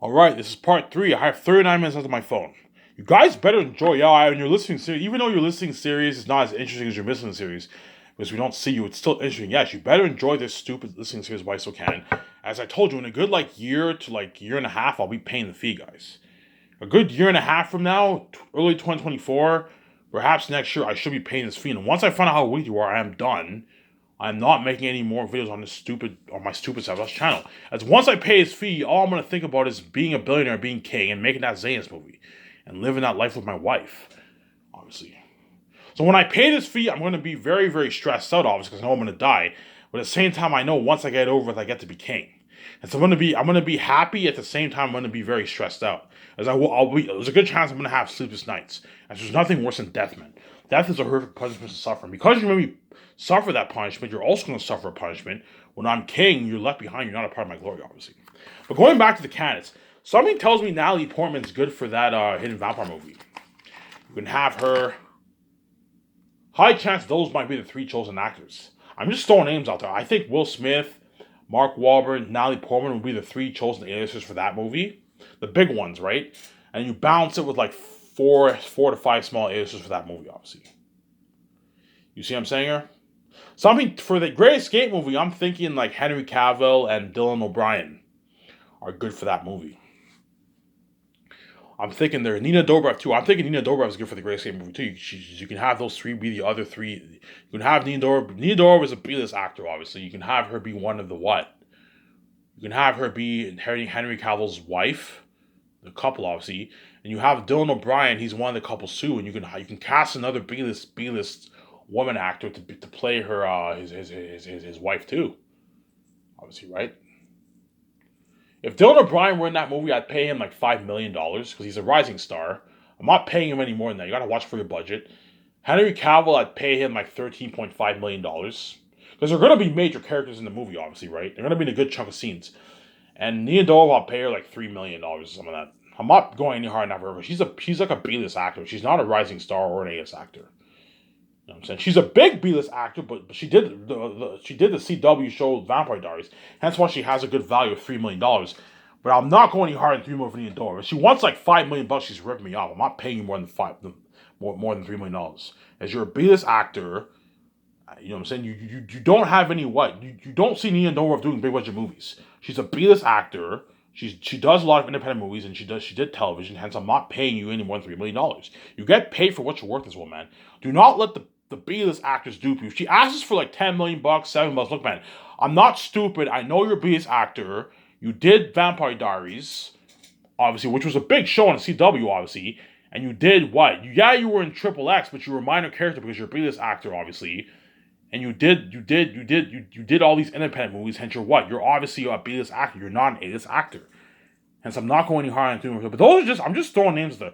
All right, this is part three. I have 39 minutes left on my phone. You guys better enjoy. Yeah, and you're listening series. Even though your listening series is not as interesting as your listening series, because we don't see you, it's still interesting. Yes, you better enjoy this stupid listening series while I still can. As I told you, in a good year to year and a half, I'll be paying the fee, guys. A good year and a half from now, early 2024, perhaps next year, I should be paying this fee. And once I find out how weak you are, I am done. I'm not making any more videos on my stupid Savage channel. As once I pay his fee, all I'm gonna think about is being a billionaire, being king, and making that Zaynus movie, and living that life with my wife, obviously. So when I pay this fee, I'm gonna be very, very stressed out, obviously, because I know I'm gonna die. But at the same time, I know once I get over it, I get to be king. And so I'm gonna be happy at the same time. I'm gonna be very stressed out, as there's a good chance I'm gonna have sleepless nights. As there's nothing worse than death, man. Death is a horrific punishment to suffer. And because you maybe suffer that punishment, you're also gonna suffer a punishment. When I'm king, you're left behind. You're not a part of my glory, obviously. But going back to the candidates, something tells me Natalie Portman's good for that Hidden Vampire movie. You can have her. High chance those might be the three chosen actors. I'm just throwing names out there. I think Will Smith, Mark Wahlberg, Natalie Portman would be the three chosen A-listers for that movie. The big ones, right? And you balance it with four to five small A-listers for that movie, obviously. You see what I'm saying here? Something for the Great Escape movie, I'm thinking Henry Cavill and Dylan O'Brien are good for that movie. I'm thinking there Nina Dobrev too. I'm thinking Nina Dobrev is good for the Great Escape movie too. You can have those three be the other three. You can have Nina Dobrev. Nina Dobrev is a B-list actor, obviously. You can have her be one of the what? You can have her be Henry Cavill's wife, the couple, obviously, and you have Dylan O'Brien. He's one of the couple too, and you can cast another B-list woman actor to play her his wife too, obviously, right? If Dylan O'Brien were in that movie, I'd pay him $5 million because he's a rising star. I'm not paying him any more than that. You gotta watch for your budget. Henry Cavill, I'd pay him $13.5 million because they're gonna be major characters in the movie, obviously, right? They're gonna be in a good chunk of scenes. And Nia Dove, I'll pay her $3 million or something like that. I'm not going any higher than that for her. She's like a B-list actor. She's not a rising star or an A-list actor. You know what I'm saying? She's a big B-list actor, but she did the CW show Vampire Diaries. Hence why she has a good value of $3 million. But I'm not going any higher than $3 million for Nia If she wants $5 million, she's ripping me off. I'm not paying you more than $3 million. As you're a B-list actor, you know what I'm saying? You don't have any what? You don't see Nia Dorov doing big budget movies. She's a B-list actor. She does a lot of independent movies and she did television. Hence, I'm not paying you any more than $3 million. You get paid for what you're worth as well, man. Do not let the B-list actors dupe you. If she asks for $10 million, $7, look, man, I'm not stupid. I know you're a B-list actor. You did Vampire Diaries, obviously, which was a big show on CW, obviously. And you did what? Yeah, you were in Triple X, but you were a minor character because you're a B-list actor, obviously. And you did all these independent movies. Hence, you're what? You're obviously a B-list actor. You're not an A-list actor. Hence, I'm not going any higher than $3 million. But I'm just throwing names there.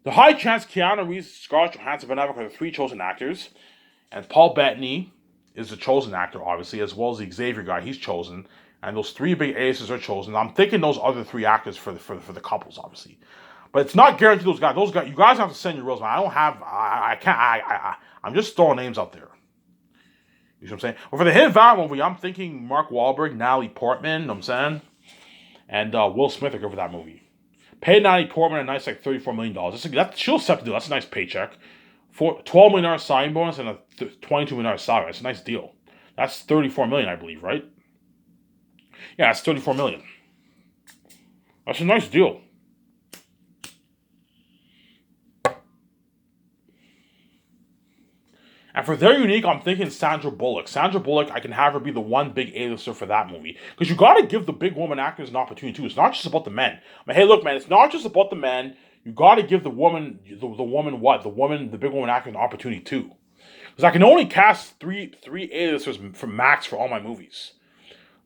The high chance Keanu Reeves, Scarlett Johansson, Ben Affleck are the three chosen actors, and Paul Bettany is the chosen actor, obviously, as well as the Xavier guy. He's chosen, and those three big aces are chosen. I'm thinking those other three actors for the couples, obviously, but it's not guaranteed. You guys have to send your reels, man. I don't have, I can't, I'm just throwing names out there. You know what I'm saying? But for the Hidden Valley movie, I'm thinking Mark Wahlberg, Natalie Portman. You know what I'm saying, and Will Smith are good for that movie. Pay Natalie Portman a nice $34 million. She'll accept the deal. That's a nice paycheck. For $12 million signing bonus and a $22 million salary. That's a nice deal. That's $34 million, I believe, right? Yeah, that's $34 million. That's a nice deal. And for their unique, I'm thinking Sandra Bullock. Sandra Bullock, I can have her be the one big A-lister for that movie. Because you got to give the big woman actors an opportunity too. It's not just about the men. Hey, look, man, it's not just about the men. You got to give the woman what? The big woman actor an opportunity too. Because I can only cast three A-listers from max for all my movies.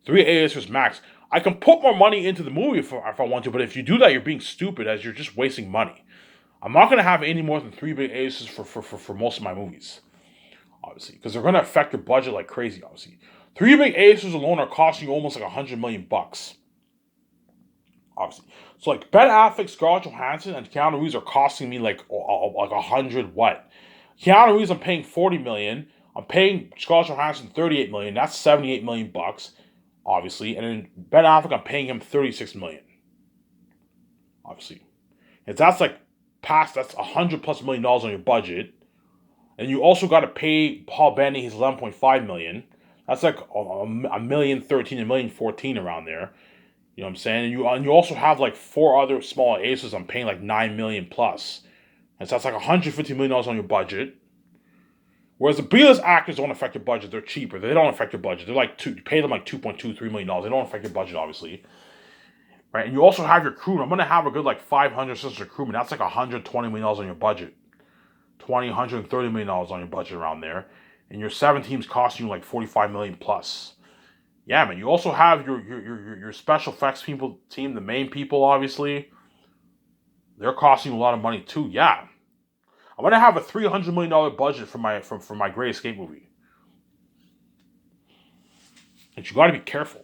Three A-listers max. I can put more money into the movie if I want to, but if you do that, you're being stupid as you're just wasting money. I'm not going to have any more than three big A-listers for most of my movies. Obviously, because they're going to affect your budget like crazy, obviously. Three big A-listers alone are costing you almost $100 million. Obviously. So Ben Affleck, Scarlett Johansson, and Keanu Reeves are costing me like 100 what? Keanu Reeves, I'm paying $40 million. I'm paying Scarlett Johansson $38 million. That's $78 million, obviously. And then Ben Affleck, I'm paying him $36 million. obviously. If that's like past, that's $100+ million on your budget, and you also got to pay Paul Bettany his 11.5 million. That's like a million 13, a million 14 around there. You know what I'm saying? And you also have like four other small aces. I'm paying like 9 million plus, and so that's like $150 million on your budget. Whereas the B-list actors don't affect your budget. They're cheaper. They don't affect your budget. They're like you pay them like $2.23 million. They don't affect your budget, obviously. Right? And you also have your crew. I'm gonna have a good like 500 sister crewmen. That's like $120 million on your budget. $130 million on your budget around there. And your 7 teams costing you like 45 million plus. Yeah, man. You also have your special effects people team, the main people, obviously. They're costing you a lot of money too. Yeah. I'm gonna have a $300 million budget for my Great Escape movie. And you gotta be careful.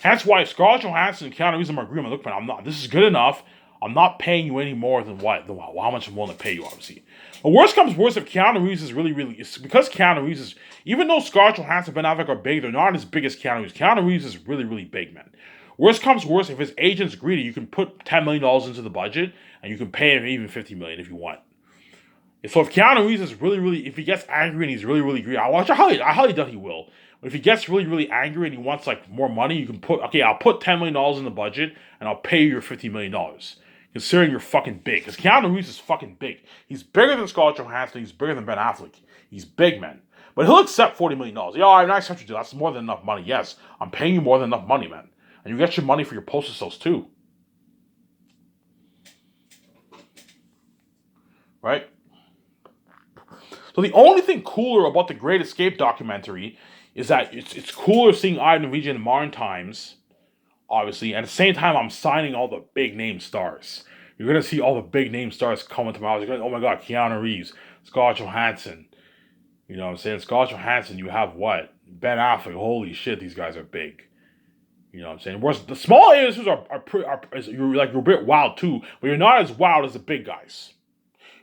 That's why Scarlett Johansson and Keanu Reeves in my agreement. Look, man, I'm not. This is good enough. I'm not paying you any more than how much I'm willing to pay you, obviously. But worst comes worst, if Keanu Reeves is really, it's because Keanu Reeves is, even though Scarlett Johansson and Ben Affleck are big, they're not as big as Keanu Reeves. Keanu Reeves is really, really big, man. Worst comes worst, if his agent's greedy, you can put $10 million into the budget, and you can pay him even $50 million if you want. So if Keanu Reeves is really, really, if he gets angry and he's really, really greedy, I highly doubt he will. But if he gets really, really angry and he wants like more money, you can I'll put $10 million in the budget and I'll pay you your $50 million. Considering you're fucking big. Because Keanu Reeves is fucking big. He's bigger than Scarlett Johansson. He's bigger than Ben Affleck. He's big, man. But he'll accept $40 million. Yeah, I accept you. That's more than enough money. Yes, I'm paying you more than enough money, man. And you get your money for your poster sales too. Right? So the only thing cooler about the Great Escape documentary is that it's cooler seeing Ivan and Vijay in modern times, obviously. And at the same time, I'm signing all the big name stars. You're going to see all the big name stars coming to my house. You're going to, oh my God, Keanu Reeves, Scarlett Johansson. You know what I'm saying? Scarlett Johansson, you have what? Ben Affleck. Holy shit, these guys are big. You know what I'm saying? Whereas the small A-listers you're a bit wild too, but you're not as wild as the big guys.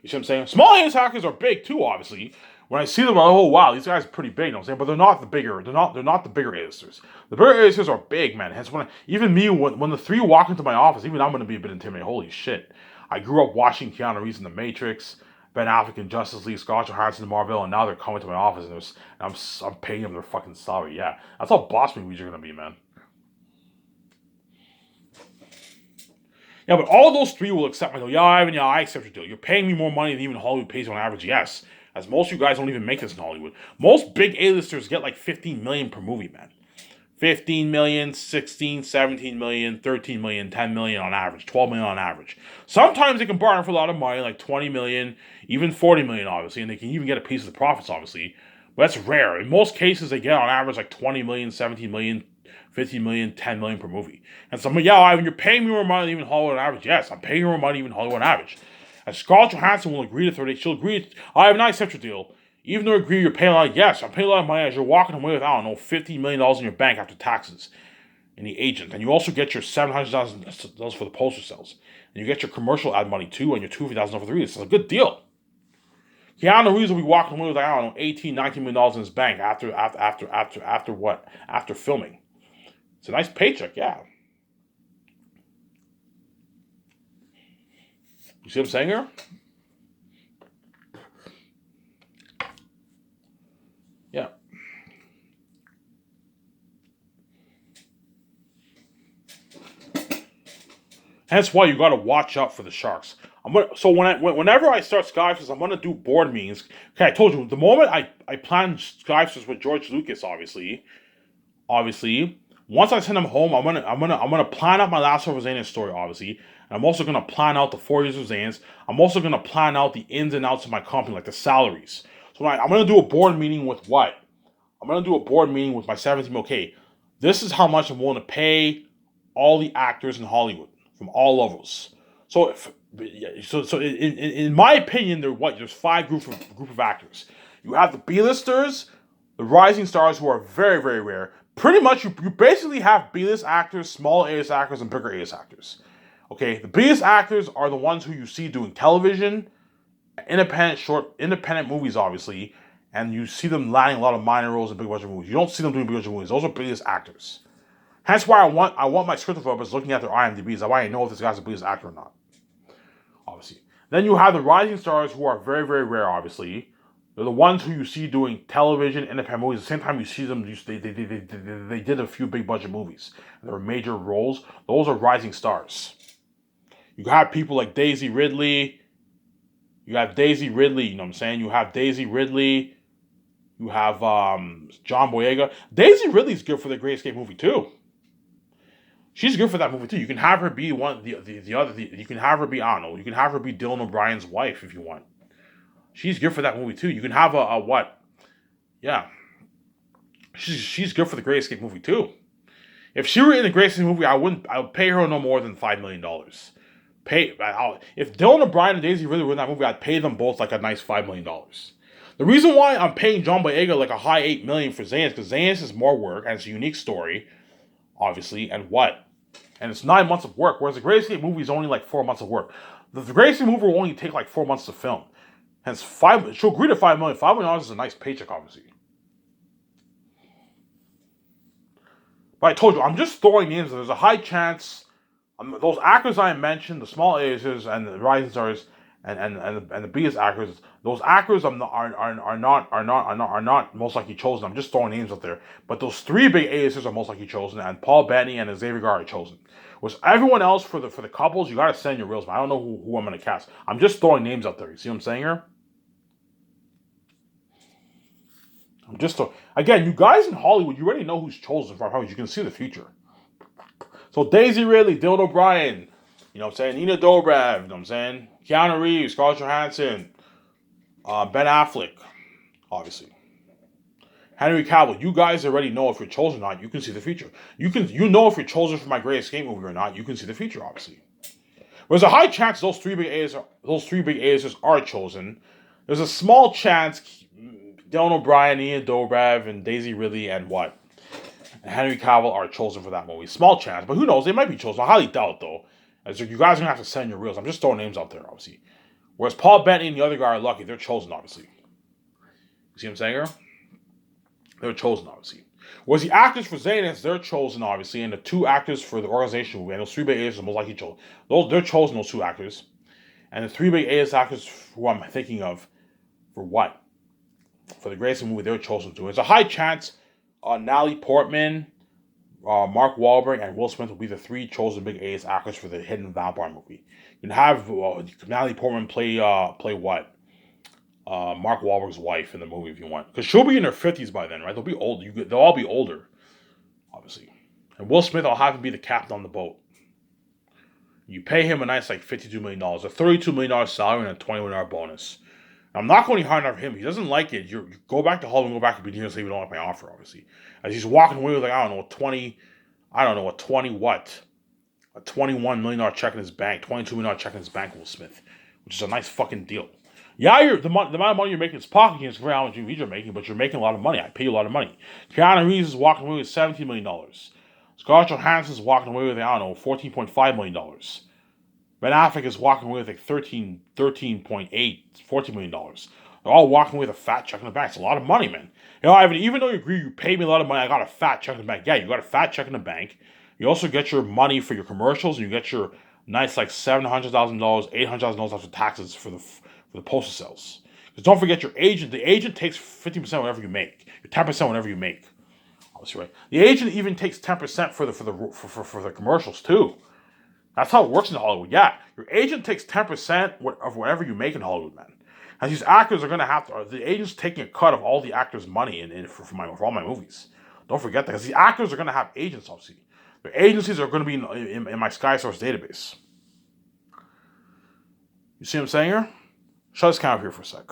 You see what I'm saying? Small A-list actors are big too, obviously. When I see them, I'm like, oh wow, these guys are pretty big, you know what I'm saying? But they're not the bigger, they're not the bigger A-listers. The bigger A-listers are big, man. Hence even me, when the three walk into my office, even I'm gonna be a bit intimidated. Holy shit. I grew up watching Keanu Reeves in The Matrix, Ben Affleck in Justice League, Scarlett Johansson in Marvel, and now they're coming to my office and I'm paying them their fucking salary. Yeah. That's how boss movies are gonna be, man. Yeah, but all those three will accept my deal. Yeah, Ivan, I accept your deal. You're paying me more money than even Hollywood pays on average. Yes. As most of you guys don't even make this in Hollywood. Most big A-listers get like 15 million per movie, man. 15 million, 16, 17 million, 13 million, 10 million on average, 12 million on average. Sometimes they can bargain for a lot of money, like 20 million, even 40 million, obviously, and they can even get a piece of the profits, obviously. But that's rare. In most cases, they get on average like 20 million, 17 million, 15 million, 10 million per movie. And so, yeah, Ivan, you're paying me more money than even Hollywood on average. Yes, I'm paying you more money than even Hollywood on average. And Scarlett Johansson will agree to 30. She'll agree. Ivan, I accept your deal. Even though you agree you're paying a lot, yes, I'm paying a lot of money as you're walking away with, I don't know, $50 million in your bank after taxes and the agent. And you also get your $700,000 for the poster sales. And you get your commercial ad money too, and your $250,000 for the release. It's a good deal. Keanu Reeves will be walking away with, I don't know, $18, $19 million in his bank after what? After filming. It's a nice paycheck, yeah. You see what I'm saying here? Yeah. Hence why you got to watch out for the sharks. Whenever I start Skyfishes, I'm gonna do board meetings. Okay, I told you the moment I plan Skyfishes with George Lucas, obviously. Once I send him home, I'm gonna plan out my Last of Roseanne story, obviously. And I'm also gonna plan out the 4 years of Roseanne's. I'm also gonna plan out the ins and outs of my company, like the salaries. So I'm gonna do a board meeting with what? I'm gonna do a board meeting with my 17. Okay, this is how much I'm willing to pay all the actors in Hollywood from all levels. So in my opinion, there's 5 group of actors. You have the B-listers, the rising stars who are very, very rare. Pretty much, you basically have B-list actors, small A-list actors, and bigger A-list actors. Okay, the B-list actors are the ones who you see doing television, independent movies, obviously, and you see them landing a lot of minor roles in big budget movies. You don't see them doing big budget movies. Those are B-list actors. Hence why I want my script developers looking at their IMDb's. That's why I know if this guy's a B-list actor or not. Then you have the rising stars who are very, very rare, obviously. They're the ones who you see doing television, independent movies. At the same time, you see them, they did a few big budget movies. They were major roles. Those are rising stars. You have people like Daisy Ridley. You have Daisy Ridley, you know what I'm saying? You have Daisy Ridley. You have John Boyega. Daisy Ridley's good for the Great Escape movie, too. She's good for that movie, too. You can have her be you can have her be, I don't know, you can have her be Dylan O'Brien's wife if you want. She's good for that movie, too. You can have a what? Yeah. She's good for the Great Escape movie, too. If she were in the Great Escape movie, I would pay her no more than $5 million. If Dylan O'Brien and Daisy Ridley were in that movie, I'd pay them both like a nice $5 million. The reason why I'm paying John Boyega like a high $8 million for Zaynus, because Zaynus is more work and it's a unique story, obviously, and what? And it's 9 months of work, whereas the Great Escape movie is only like 4 months of work. The Great Escape movie will only take like 4 months to film. Hence, she'll agree to $5 million. $5 million is a nice paycheck, obviously. But I told you, I'm just throwing names. There's a high chance those actors I mentioned, the small actors and the rising stars, and the biggest actors, those actors are not most likely chosen. I'm just throwing names out there. But those three big A-listers are most likely chosen, and Paul Bettany and Xavier Gar are chosen. Which everyone else for the couples, you gotta send your reels. But I don't know who I'm gonna cast. I'm just throwing names out there. You see what I'm saying here? I'm just again, you guys in Hollywood, you already know who's chosen for Hollywood. You can see the future. So Daisy Ridley, Dylan O'Brien, you know what I'm saying? Nina Dobrev, you know what I'm saying? Keanu Reeves, Scarlett Johansson, Ben Affleck, obviously. Henry Cavill, you guys already know if you're chosen or not. You can see the future. You know if you're chosen for my Great Escape movie or not. You can see the future, obviously. There's a high chance those three big A's are chosen. There's a small chance Dylan O'Brien, Nina Dobrev, and Daisy Ridley and what? And Henry Cavill are chosen for that movie. Small chance, but who knows? They might be chosen. I highly doubt, though. As you guys are going to have to send your reels. I'm just throwing names out there, obviously. Whereas Paul Bettany and the other guy are lucky. They're chosen, obviously. You see what I'm saying here? They're chosen, obviously. Whereas the actors for Zaynus, they're chosen, obviously. And the two actors for the organization movie, and those three big A's are most likely chosen. They're chosen, those two actors. And the three big A's actors who I'm thinking of, for what? For the Great Escape movie, they're chosen too. There's a high chance Natalie Portman, Mark Wahlberg, and Will Smith will be the three chosen big A's actors for the Hidden Vampire movie. You can have Natalie Portman play what? Mark Wahlberg's wife in the movie if you want. Because she'll be in her 50s by then, right? They'll be old. They'll all be older, obviously. And Will Smith, I'll have him be the captain on the boat. You pay him a nice like $52 million, a $32 million salary, and a $20 million bonus. I'm not going hard enough for him. If he doesn't like it, you go back to Hollywood and go back to Beat and say you don't like my offer, obviously. As he's walking away with like, a $21 million check in his bank, $22 million check in his bank, Will Smith, which is a nice fucking deal. Yeah, the amount of money you're making is pocket is how much you're making, but you're making a lot of money. I pay you a lot of money. Keanu Reeves is walking away with $17 million. Scarlett Johansson is walking away with, $14.5 million. Ben Affleck is walking away with like $14 million. They're all walking away with a fat check in the bank. It's a lot of money, man. You know, Ivan, even though you agree you paid me a lot of money, I got a fat check in the bank. Yeah, you got a fat check in the bank. You also get your money for your commercials, and you get your nice like $700,000, $800,000 after taxes for the postal sales. Because don't forget your agent. The agent takes 50% whatever you make. Your 10% whatever you make. Obviously, right. The agent even takes 10% for the commercials too. That's how it works in Hollywood. Yeah, your agent takes 10% of whatever you make in Hollywood, man. And these actors are going to have to. The agent's taking a cut of all the actors' money for all my movies. Don't forget that, because the actors are going to have agents, obviously. Their agencies are going to be in my SkySource database. You see what I'm saying here? Shut this camera here for a sec.